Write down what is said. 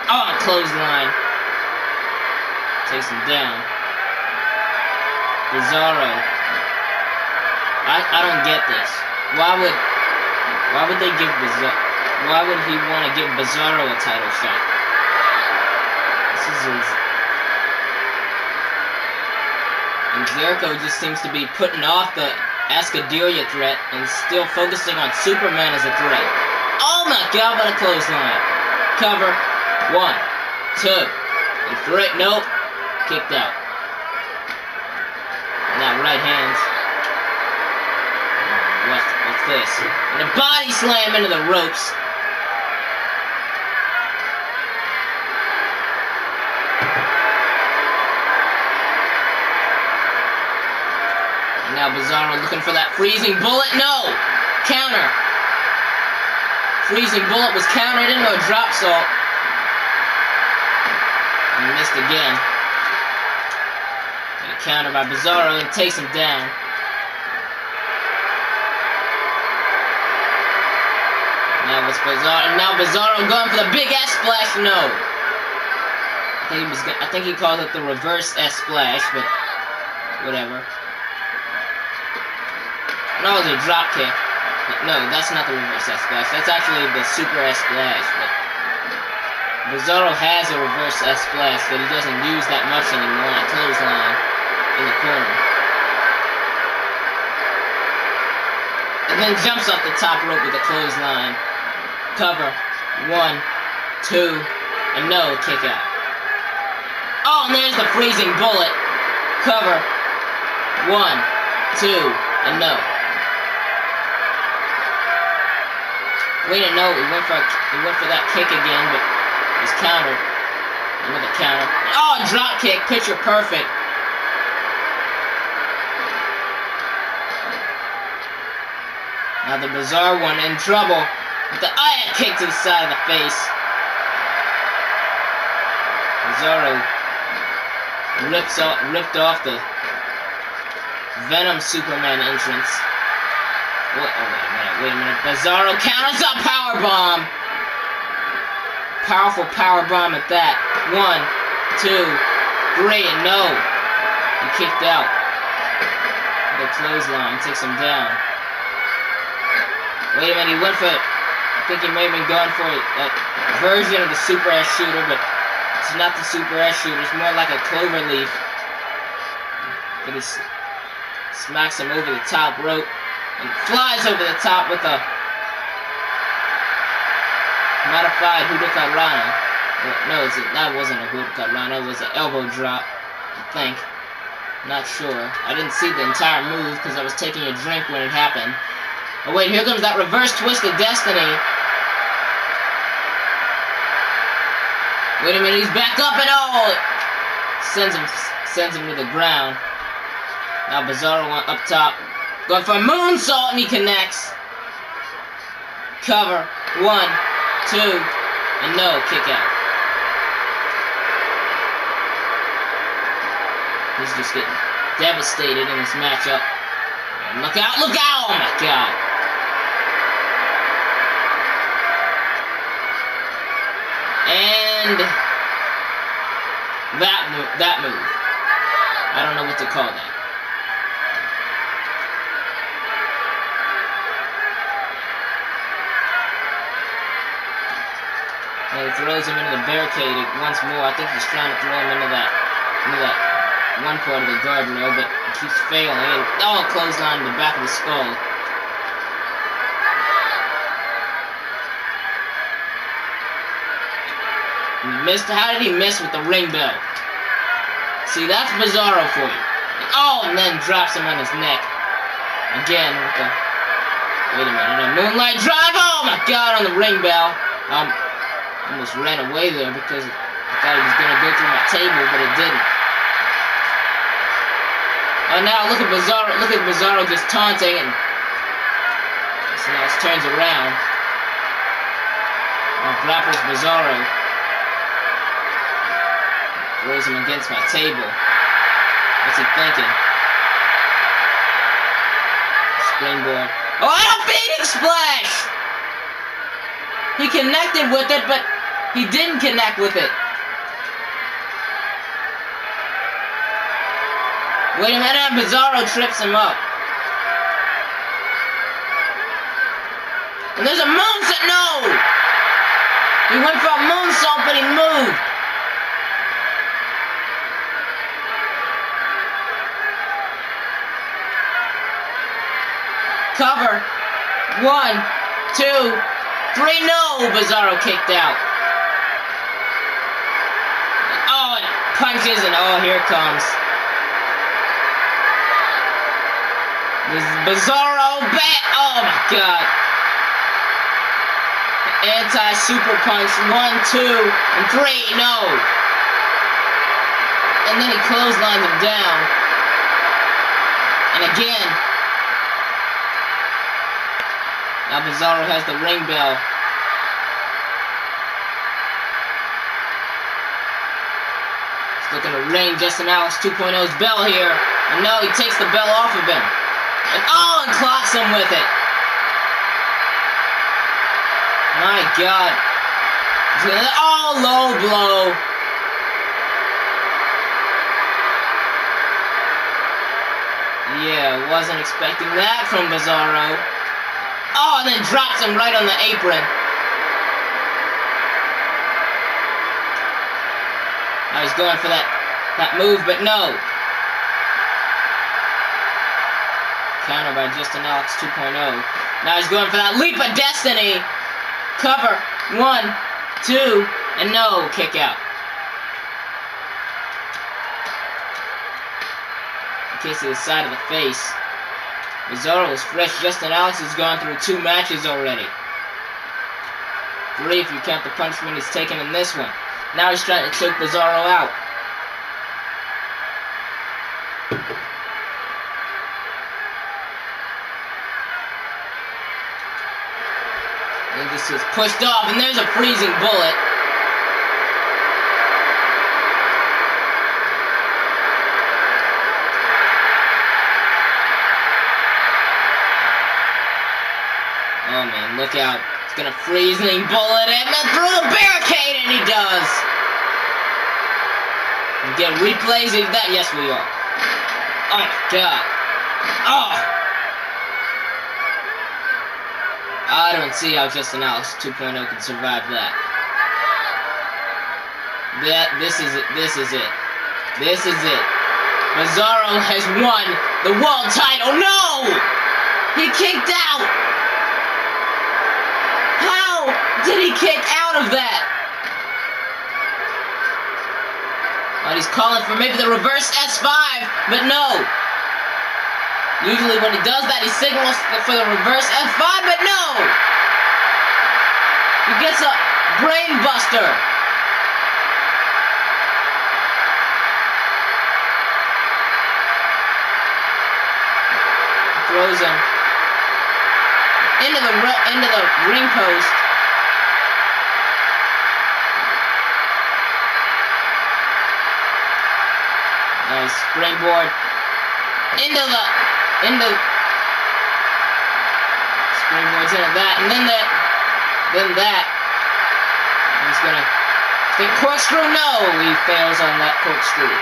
Oh, clothesline. Takes him down. Bizarro. I don't get this. Why would they give why would he want to give Bizarro a title shot? This is his. And Jericho just seems to be putting off the Ascadelia threat and still focusing on Superman as a threat. Oh my god, what a clothesline. Cover. 1, 2, and 3. Nope. Kicked out. Now right hands. What's this? And a body slam into the ropes. And now Bizarro looking for that freezing bullet. No! Counter. Freezing bullet was countered into a drop salt. And missed again. And a counter by Bizarro and takes him down. Now it's Bizarro. And now Bizarro going for the big S splash. No. I think he called it the reverse S splash, but whatever. No, it's a drop kick. No, that's not the reverse S splash. That's actually the super S splash. But Bizarro has a reverse S splash that he doesn't use that much anymore. A clothesline in the corner. And then jumps off the top rope with a clothesline. Cover. 1, 2, and no, kick out. Oh, and there's the freezing bullet. Cover. 1, 2, and no. We didn't know. He went for that kick again, but it was countered. Another counter. Oh, drop kick. Picture perfect. Now the Bizarre One in trouble with the kick to the side of the face. Bizarro ripped off the Venom Superman entrance. What? Oh, wait a minute. Bizarro counters a powerbomb. Powerful powerbomb at that. 1, 2, 3, and no. He kicked out. The clothesline takes him down. Wait a minute, he went for it. I think he may have been going for a version of the Super S Shooter, but it's not the Super S Shooter. It's more like a clover leaf. But he smacks him over the top rope. And flies over the top with a modified Hurricanrana. No, that wasn't a Hurricanrana. It was an elbow drop, I think. Not sure. I didn't see the entire move because I was taking a drink when it happened. Oh wait, here comes that reverse twist of destiny. Wait a minute, he's back up and oh! Sends him to the ground. Now Bizarro up top. Going for a moonsault and he connects. Cover. 1, 2, and no, kick out. He's just getting devastated in this matchup. And look out, look out! Oh my god. And that move. I don't know what to call that. And he throws him into the barricade once more. I think he's trying to throw him into that one part of the guardrail, but he keeps failing. And clothesline in the back of the skull. And he missed. How did he miss with the ring bell? See, that's Bizarro for you. Oh, and then drops him on his neck again with the. Wait a minute, a moonlight drive. Oh my god, on the ring bell. Almost ran away there because I thought it was going to go through my table, but it didn't. Oh, now look at Bizarro just taunting, and so now it turns around. Grapples Bizarro. Throws him against my table. What's he thinking? Springboard. Oh, and a Phoenix Splash! He connected with it, but He didn't connect with it. Wait a minute, Bizarro trips him up. And there's a moonsault. No! He went for a moonsault, but he moved. Cover. 1, 2, 3. No! Bizarro kicked out. Oh, and punches, and oh, here it comes. This is Bizarro back. Oh my god. Anti-super punch. 1, 2, and 3. No. And then he clotheslines him down. And again. Now Bizarro has the ring bell. He's looking to ring Justin Alex 2.0's bell here. And no, he takes the bell off of him. And oh, and clocks him with it. My god. Oh, low blow. Yeah, wasn't expecting that from Bizarro. Oh, and then drops him right on the apron. Now he's going for that move, but no. Counter by Justin Alex 2.0. Now he's going for that leap of destiny. Cover. 1, 2, and no. Kick out. In case of the side of the face. Bizarro is fresh. Justin Alex has gone through 2 matches already. 3 if you count the punishment he's taken in this one. Now he's trying to choke Bizarro out. And this is pushed off, and there's a freezing bullet. Oh man, look out. It's gonna freezing bullet him and through the barricade, and he does. You get replays of that? Yes, we are. Oh my god. Oh! I don't see how Justin Alex 2.0 can survive that. This is it. This is it. This is it. Bizarro has won the world title. No! He kicked out! How did he kick out of that? Oh, he's calling for maybe the reverse S5, but no. Usually when he does that, he signals for the reverse F5, but no! He gets a brain buster. Throws him into the ring post. Nice springboard into springboards into that, and then that. He's gonna think corkscrew. No, he fails on that corkscrew.